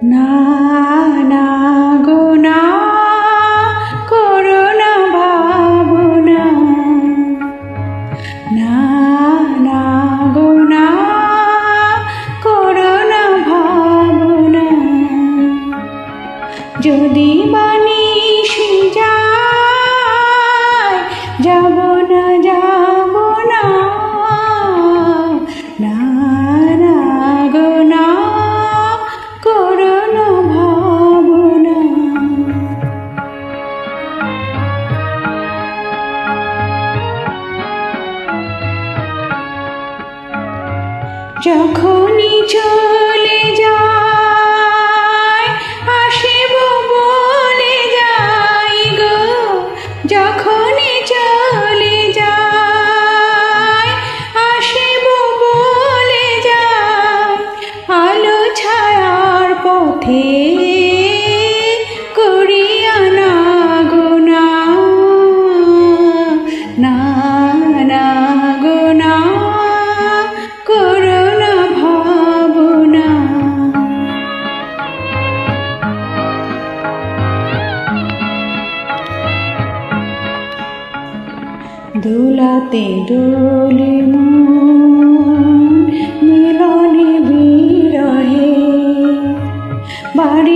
না না গো না করো না ভাবনা, না না গো না করো না ভাবনা। যদি বানিশি যায় যাব না যাব না, না না গো না করো না ভাবনা। যখনই চলে যায় আসিব বলে যাই গো, যখনই চলে যায় আসিব বলে যাই। আলো ছায়ার পথে করিয়া না গো না, না না গো না করো না ভাবনা। দোলাতে দোলে মন মিলনে বিরহে, বাড়ি